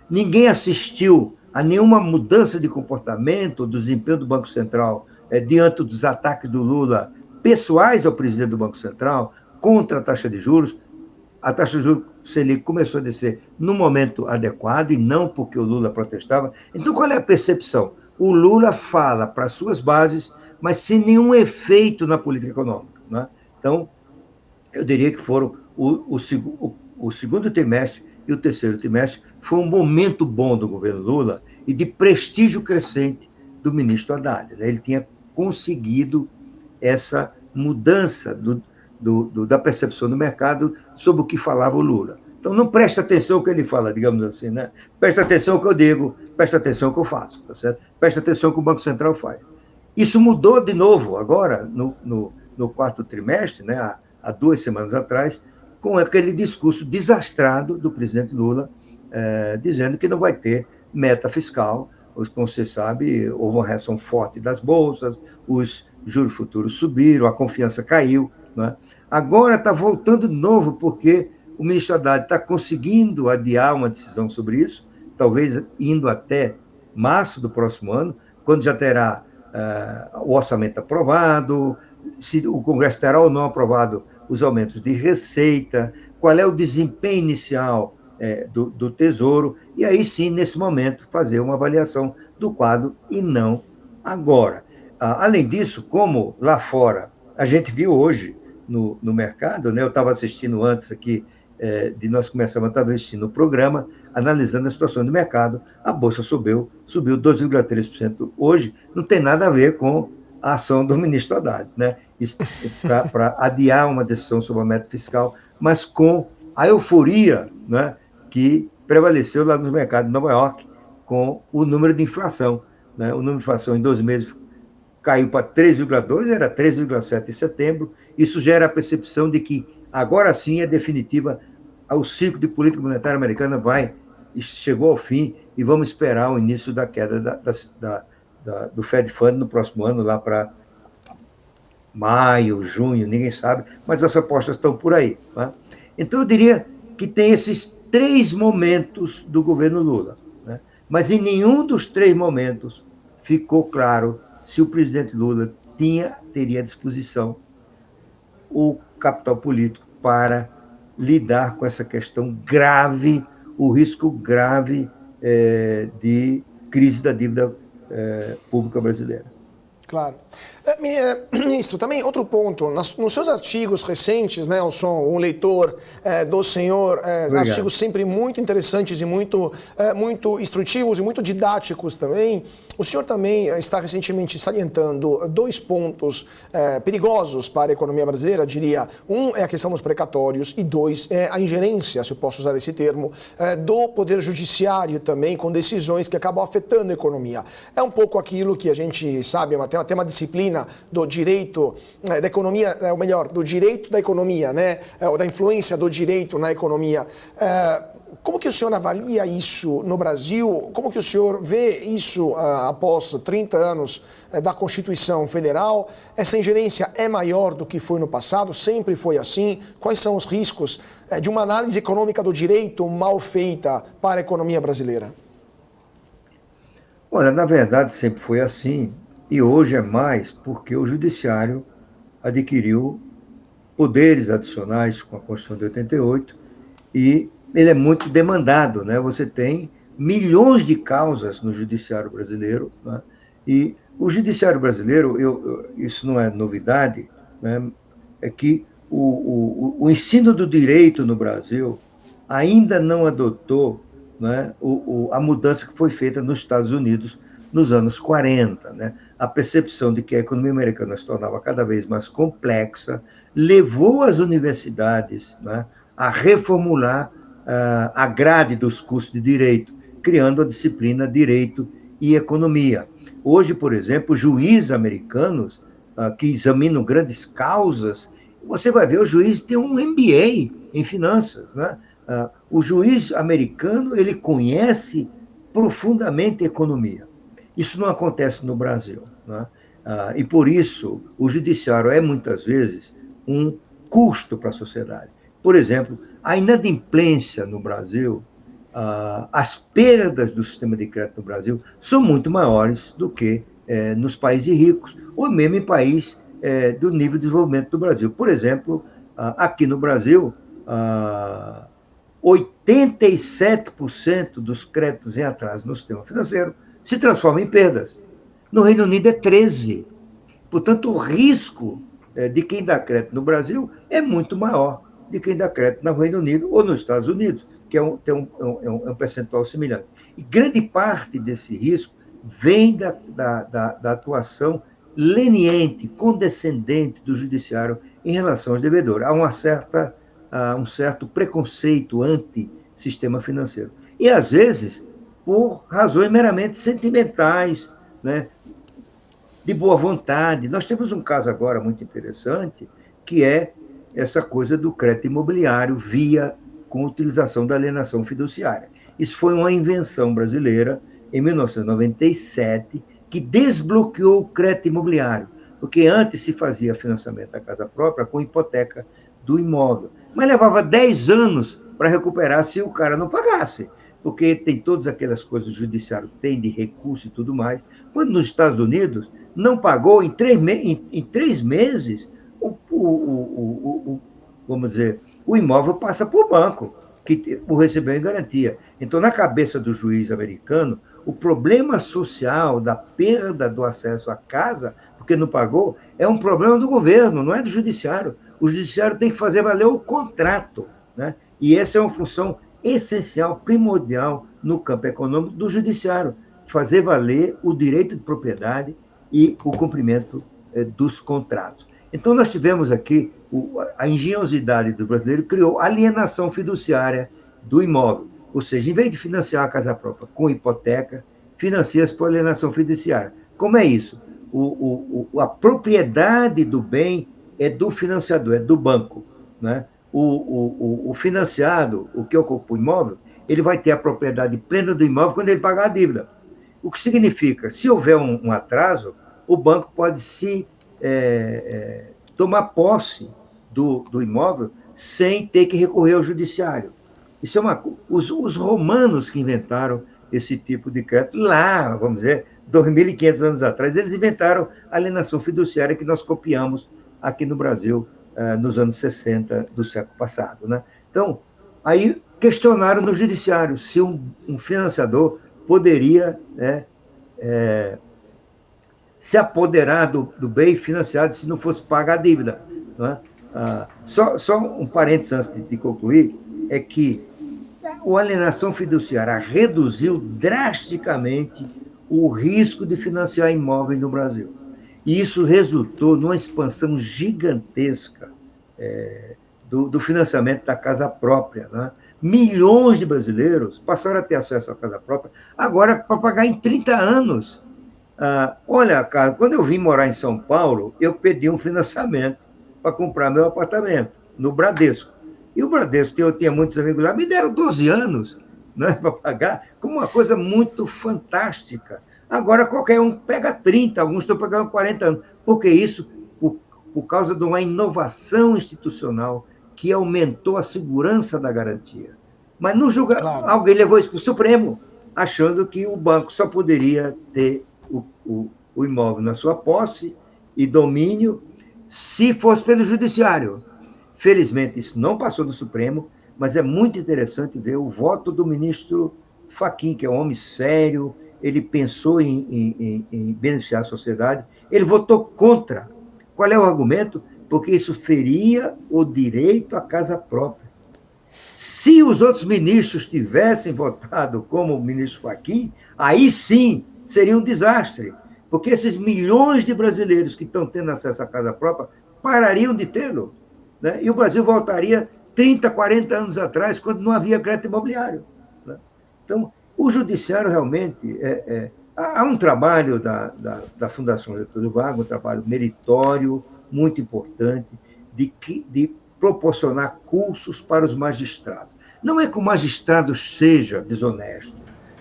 Ninguém assistiu a nenhuma mudança de comportamento, do desempenho do Banco Central diante dos ataques do Lula pessoais ao presidente do Banco Central contra a taxa de juros. A taxa de juros Selic começou a descer no momento adequado e não porque o Lula protestava. Então, qual é a percepção? O Lula fala para as suas bases, mas sem nenhum efeito na política econômica, né? Então, eu diria que foram o segundo trimestre e o terceiro trimestre foi um momento bom do governo Lula e de prestígio crescente do ministro Haddad, né? Ele tinha conseguido essa mudança da percepção do mercado sobre o que falava o Lula. Então, não presta atenção ao que ele fala, digamos assim, né? Presta atenção ao que eu digo, presta atenção ao que eu faço, tá certo? Presta atenção ao que o Banco Central faz. Isso mudou de novo agora, no quarto trimestre, né? Há 2 semanas atrás, com aquele discurso desastrado do presidente Lula, dizendo que não vai ter meta fiscal. Como você sabe, houve uma reação forte das bolsas, os juros futuros subiram, a confiança caiu, né? Agora está voltando de novo, porque o ministro Haddad está conseguindo adiar uma decisão sobre isso, talvez indo até março do próximo ano, quando já terá o orçamento aprovado, se o Congresso terá ou não aprovado os aumentos de receita, qual é o desempenho inicial do Tesouro, e aí sim, nesse momento, fazer uma avaliação do quadro e não agora. Além disso, como lá fora, a gente viu hoje no mercado, né? Eu estava assistindo antes aqui, de nós começarmos, eu estava assistindo o programa, analisando a situação do mercado, a Bolsa subiu 2,3% hoje, não tem nada a ver com a ação do ministro Haddad, né? Para adiar uma decisão sobre a meta fiscal, mas com a euforia, né, que prevaleceu lá no mercado de Nova York com o número de inflação, né? O número de inflação em 12 meses caiu para 3,2, era 3,7 em setembro. Isso gera a percepção de que agora sim é definitiva, o ciclo de política monetária americana chegou ao fim e vamos esperar o início da queda do Fed Fund no próximo ano, lá para maio, junho, ninguém sabe, mas as apostas estão por aí, né? Então, eu diria que tem esses 3 momentos do governo Lula, né? Mas em nenhum dos 3 momentos ficou claro se o presidente Lula teria à disposição o capital político para lidar com essa questão grave, o risco grave de crise da dívida pública brasileira. Claro. Ministro, também outro ponto, nos seus artigos recentes, né, eu sou um leitor do senhor, artigos sempre muito interessantes e muito instrutivos e muito didáticos também. O senhor também está recentemente salientando 2 pontos perigosos para a economia brasileira, diria. Um é a questão dos precatórios e 2 é a ingerência, se eu posso usar esse termo, do Poder Judiciário também, com decisões que acabam afetando a economia. É um pouco aquilo que a gente sabe, tem uma disciplina do direito da economia, ou melhor, do direito da economia, né, ou da influência do direito na economia. Como que o senhor avalia isso no Brasil? Como que o senhor vê isso após 30 anos da Constituição Federal? Essa ingerência é maior do que foi no passado? Sempre foi assim? Quais são os riscos de uma análise econômica do direito mal feita para a economia brasileira? Olha, na verdade sempre foi assim, e hoje é mais porque o Judiciário adquiriu poderes adicionais com a Constituição de 88 e ele é muito demandado, né? Você tem milhões de causas no Judiciário brasileiro, né? E o Judiciário brasileiro, isso não é novidade, né? É que o ensino do direito no Brasil ainda não adotou, né, a mudança que foi feita nos Estados Unidos nos anos 40, né? A percepção de que a economia americana se tornava cada vez mais complexa levou as universidades, né, a reformular a grade dos cursos de direito, criando a disciplina Direito e Economia. Hoje, por exemplo, juízes americanos que examinam grandes causas, você vai ver o juiz tem um MBA em finanças, né? O juiz americano, ele conhece profundamente a economia. Isso não acontece no Brasil, né? E por isso o judiciário é muitas vezes um custo para a sociedade. Por exemplo, a inadimplência no Brasil as perdas do sistema de crédito no Brasil são muito maiores do que nos países ricos, ou mesmo em países do nível de desenvolvimento do Brasil. Por exemplo, aqui no Brasil, 87% dos créditos em atraso no sistema financeiro se transformam em perdas. No Reino Unido é 13%. Portanto, o risco de quem dá crédito no Brasil é muito maior de quem dá crédito no Reino Unido ou nos Estados Unidos, que tem um percentual semelhante. E grande parte desse risco vem da atuação leniente, condescendente do judiciário em relação aos devedores. Há um certo preconceito anti-sistema financeiro. E, às vezes, por razões meramente sentimentais, né, de boa vontade. Nós temos um caso agora muito interessante, que é essa coisa do crédito imobiliário com a utilização da alienação fiduciária. Isso foi uma invenção brasileira, em 1997, que desbloqueou o crédito imobiliário, porque antes se fazia financiamento da casa própria com hipoteca do imóvel, mas levava 10 anos para recuperar se o cara não pagasse, porque tem todas aquelas coisas que o judiciário tem de recurso e tudo mais. Quando nos Estados Unidos não pagou, em 3 meses, vamos dizer, o imóvel passa para o banco, que o recebeu em garantia. Então, na cabeça do juiz americano, o problema social da perda do acesso à casa, porque não pagou, é um problema do governo, não é do judiciário. O judiciário tem que fazer valer o contrato, né? E essa é uma função essencial, primordial, no campo econômico do judiciário, fazer valer o direito de propriedade e o cumprimento dos contratos. Então, nós tivemos aqui a engenhosidade do brasileiro criou alienação fiduciária do imóvel, ou seja, em vez de financiar a casa própria com hipoteca, financia-se por alienação fiduciária. Como é isso? A propriedade do bem é do financiador, é do banco, né? O financiado, o que ocupa o imóvel, ele vai ter a propriedade plena do imóvel quando ele pagar a dívida. O que significa, se houver um atraso, o banco pode tomar posse do imóvel sem ter que recorrer ao judiciário. Isso é os romanos que inventaram esse tipo de crédito lá, vamos dizer, 2.500 anos atrás, eles inventaram a alienação fiduciária que nós copiamos aqui no Brasil nos anos 60 do século passado, né? Então, aí questionaram no judiciário se um financiador poderia se apoderar do bem financiado se não fosse pagar a dívida, não é? Só um parênteses antes de concluir, é que a alienação fiduciária reduziu drasticamente o risco de financiar imóveis no Brasil. E isso resultou numa expansão gigantesca do financiamento da casa própria, né? Milhões de brasileiros passaram a ter acesso à casa própria, agora para pagar em 30 anos. Olha, cara, quando eu vim morar em São Paulo, eu pedi um financiamento para comprar meu apartamento, no Bradesco. E o Bradesco, eu tinha muitos amigos lá, me deram 12 anos, né, para pagar, como uma coisa muito fantástica. Agora, qualquer um pega 30, alguns estão pagando 40 anos. Por que isso? Por causa de uma inovação institucional que aumentou a segurança da garantia. Mas no julgamento, claro, alguém levou isso para o Supremo, achando que o banco só poderia ter o imóvel na sua posse e domínio se fosse pelo judiciário. Felizmente, isso não passou do Supremo, mas é muito interessante ver o voto do ministro Fachin, que é um homem sério, ele pensou em beneficiar a sociedade, ele votou contra. Qual é o argumento? Porque isso feria o direito à casa própria. Se os outros ministros tivessem votado como o ministro Fachin, aí sim seria um desastre, porque esses milhões de brasileiros que estão tendo acesso à casa própria parariam de tê-lo, né? E o Brasil voltaria 30, 40 anos atrás, quando não havia crédito imobiliário, né? Então, o judiciário realmente... há um trabalho da Fundação Getúlio Vargas, um trabalho meritório, muito importante, de proporcionar cursos para os magistrados. Não é que o magistrado seja desonesto,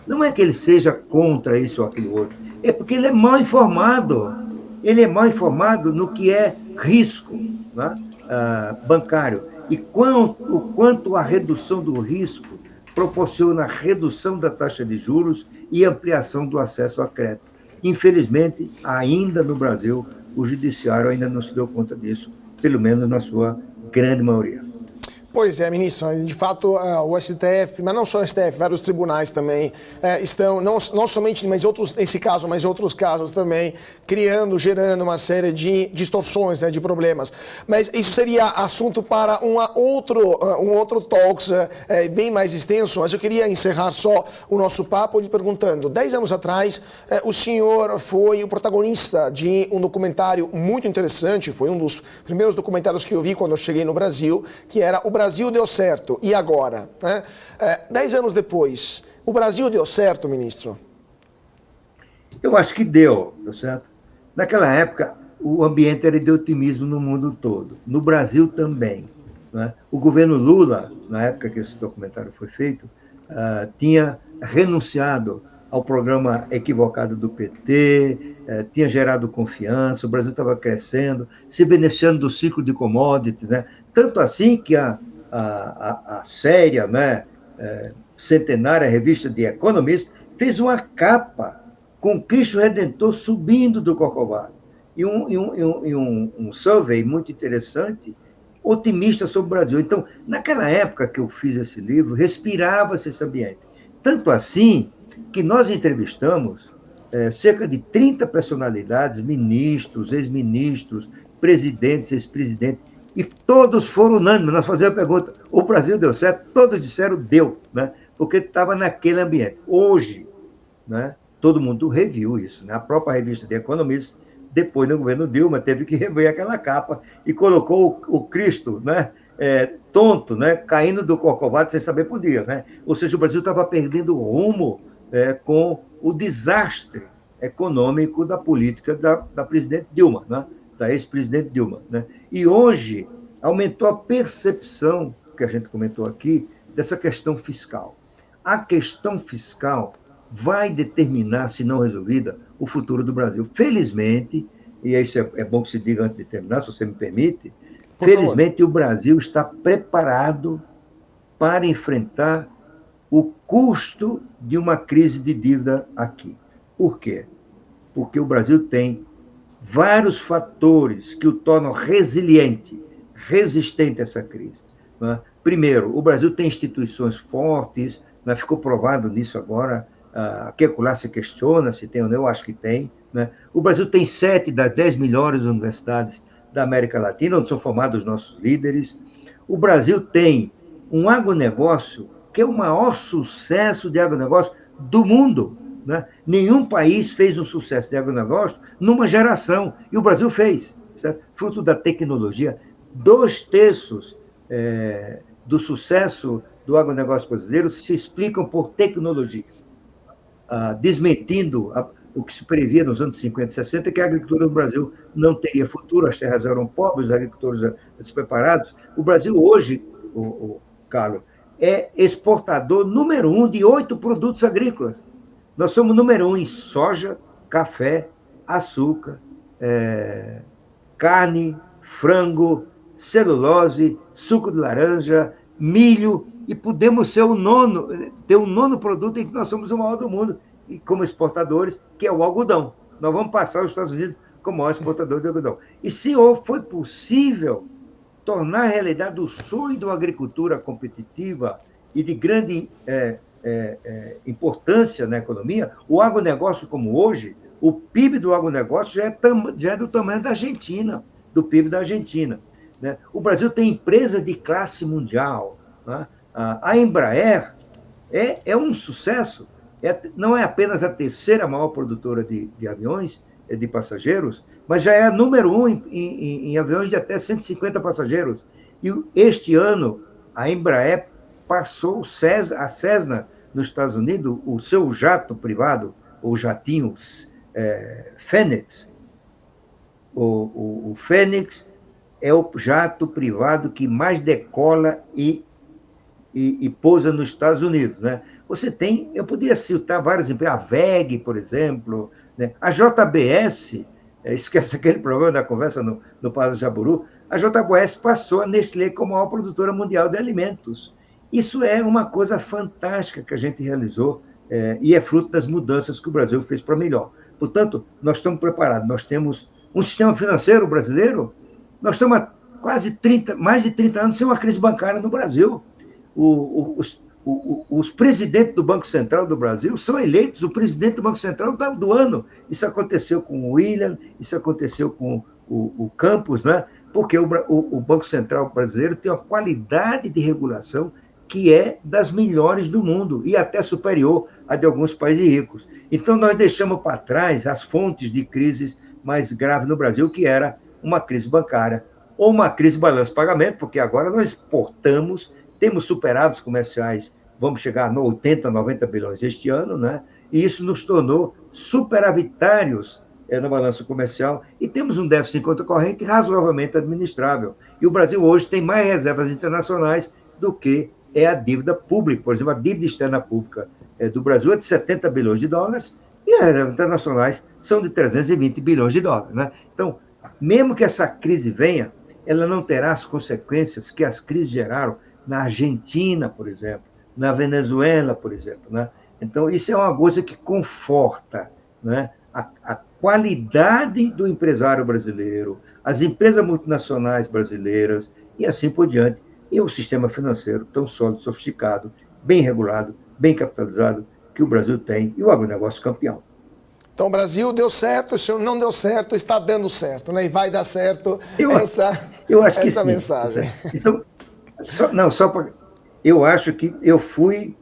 não é que ele seja contra isso ou aquilo outro, é porque ele é mal informado. Ele é mal informado no que é risco, né, bancário. E o quanto a redução do risco proporciona redução da taxa de juros e ampliação do acesso a crédito. Infelizmente, ainda no Brasil, o judiciário ainda não se deu conta disso, pelo menos na sua grande maioria. Pois é, ministro, de fato o STF, mas não só o STF, vários tribunais também estão, não somente nesse caso, mas em outros casos também, gerando uma série de distorções, né, de problemas. Mas isso seria assunto para um outro talks bem mais extenso, mas eu queria encerrar só o nosso papo lhe perguntando, 10 anos atrás, o senhor foi o protagonista de um documentário muito interessante, foi um dos primeiros documentários que eu vi quando eu cheguei no Brasil, que era O Brasil Deu Certo, e agora? 10 anos depois, o Brasil deu certo, ministro? Eu acho que deu, tá certo? Naquela época, o ambiente era de otimismo no mundo todo, no Brasil também. Né? O governo Lula, na época que esse documentário foi feito, tinha renunciado ao programa equivocado do PT, tinha gerado confiança, o Brasil estava crescendo, se beneficiando do ciclo de commodities, né? Tanto assim que a séria, né, centenária revista The Economist fez uma capa com Cristo Redentor subindo do Corcovado. E um survey muito interessante, otimista sobre o Brasil. Então, naquela época que eu fiz esse livro, respirava-se esse ambiente. Tanto assim que nós entrevistamos cerca de 30 personalidades, ministros, ex-ministros, presidentes, ex-presidentes, e todos foram unânimes. Nós fazíamos a pergunta, o Brasil deu certo? Todos disseram deu, né? Porque estava naquele ambiente. Hoje, né, todo mundo reviu isso. Né? A própria revista The Economist, depois do governo Dilma, teve que rever aquela capa e colocou o Cristo, né, tonto, né, caindo do Corcovado sem saber por dia. Né? Ou seja, o Brasil estava perdendo o rumo com o desastre econômico da política da presidente Dilma, né? Da ex-presidente Dilma. Né? E hoje aumentou a percepção, que a gente comentou aqui, dessa questão fiscal. A questão fiscal vai determinar, se não resolvida, o futuro do Brasil. Felizmente, e isso é bom que se diga antes de terminar, se você me permite, felizmente o Brasil está preparado para enfrentar o custo de uma crise de dívida aqui. Por quê? Porque o Brasil tem vários fatores que o tornam resiliente, resistente a essa crise. Né? Primeiro, o Brasil tem instituições fortes, né? Ficou provado nisso agora, que lá se questiona se tem ou não, eu acho que tem. Né? O Brasil tem 7 das 10 melhores universidades da América Latina, onde são formados os nossos líderes. O Brasil tem um agronegócio que é o maior sucesso de agronegócio do mundo. Né? Nenhum país fez um sucesso de agronegócio numa geração, e o Brasil fez, certo? Fruto da tecnologia. 2/3 do sucesso do agronegócio brasileiro se explicam por tecnologia, desmentindo o que se previa nos anos 50 e 60, que a agricultura no Brasil não teria futuro, as terras eram pobres, os agricultores eram despreparados. O Brasil hoje, Carlos, é exportador número 1 de 8 produtos agrícolas. Nós somos número 1 em soja, café, açúcar, carne, frango, celulose, suco de laranja, milho, e podemos ter um nono produto em que nós somos o maior do mundo, e como exportadores, que é o algodão. Nós vamos passar os Estados Unidos como maior exportador de algodão. E se foi possível tornar realidade o sonho de uma agricultura competitiva e de grande importância na economia, o agronegócio como hoje, o PIB do agronegócio já é do tamanho da Argentina, do PIB da Argentina. Né? O Brasil tem empresa de classe mundial. Né? A Embraer é um sucesso, não é apenas a terceira maior produtora de aviões, de passageiros, mas já é a número 1 em aviões de até 150 passageiros. E este ano, a Embraer passou a Cessna, nos Estados Unidos, o seu jato privado, o jatinho Fênix. O Fênix é o jato privado que mais decola e pousa nos Estados Unidos. Né? Eu podia citar várias empresas, a VEG, por exemplo, né? A JBS, esquece aquele programa da conversa no Palácio Jaburu, a JBS passou a Nestlé como a maior produtora mundial de alimentos. Isso é uma coisa fantástica que a gente realizou e é fruto das mudanças que o Brasil fez para melhor. Portanto, nós estamos preparados. Nós temos um sistema financeiro brasileiro, nós estamos há mais de 30 anos sem uma crise bancária no Brasil. Os presidentes do Banco Central do Brasil são eleitos o presidente do Banco Central do ano. Isso aconteceu com o William, isso aconteceu com o Campos, né? Porque o Banco Central brasileiro tem uma qualidade de regulação que é das melhores do mundo e até superior à de alguns países ricos. Então, nós deixamos para trás as fontes de crises mais graves no Brasil, que era uma crise bancária ou uma crise de balanço de pagamento, porque agora nós exportamos, temos superávitos comerciais, vamos chegar a 80, 90 bilhões este ano, né? E isso nos tornou superavitários no balanço comercial e temos um déficit em conta corrente razoavelmente administrável. E o Brasil hoje tem mais reservas internacionais do que a dívida pública. Por exemplo, a dívida externa pública do Brasil é de 70 bilhões de dólares e as reservas internacionais são de 320 bilhões de dólares, né? Então, mesmo que essa crise venha, ela não terá as consequências que as crises geraram na Argentina, por exemplo, na Venezuela, por exemplo, né? Então, isso é uma coisa que conforta, né? A qualidade do empresário brasileiro, as empresas multinacionais brasileiras e assim por diante, e o sistema financeiro tão sólido, sofisticado, bem regulado, bem capitalizado que o Brasil tem e o agronegócio campeão. Então, o Brasil deu certo, se não deu certo, está dando certo, né? E vai dar certo eu acho que essa sim. mensagem. Então, eu acho que eu fui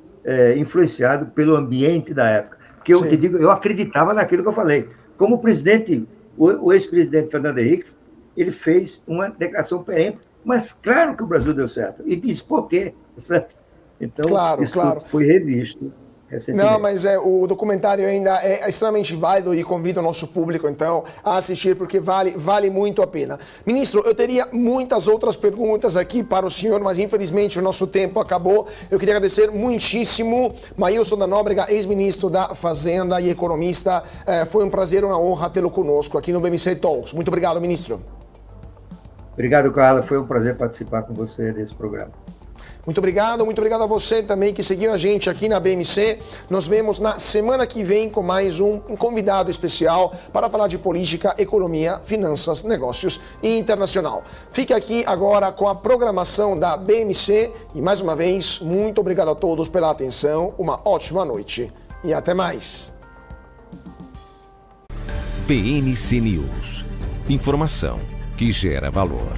influenciado pelo ambiente da época. Porque eu te digo, eu acreditava naquilo que eu falei. Como o presidente, o ex-presidente Fernando Henrique, ele fez uma declaração perene, mas claro que o Brasil deu certo. E disse por quê, certo? Então, isso foi revisto recentemente. Não, mas o documentário ainda é extremamente válido e convido o nosso público, então, a assistir, porque vale muito a pena. Ministro, eu teria muitas outras perguntas aqui para o senhor, mas infelizmente o nosso tempo acabou. Eu queria agradecer muitíssimo Maílson da Nóbrega, ex-ministro da Fazenda e economista. Foi um prazer e uma honra tê-lo conosco aqui no BMC Talks. Muito obrigado, ministro. Obrigado, Carla. Foi um prazer participar com você desse programa. Muito obrigado a você também que seguiu a gente aqui na BMC. Nos vemos na semana que vem com mais um convidado especial para falar de política, economia, finanças, negócios e internacional. Fique aqui agora com a programação da BMC e mais uma vez, muito obrigado a todos pela atenção, uma ótima noite e até mais. BMC News. Informação que gera valor.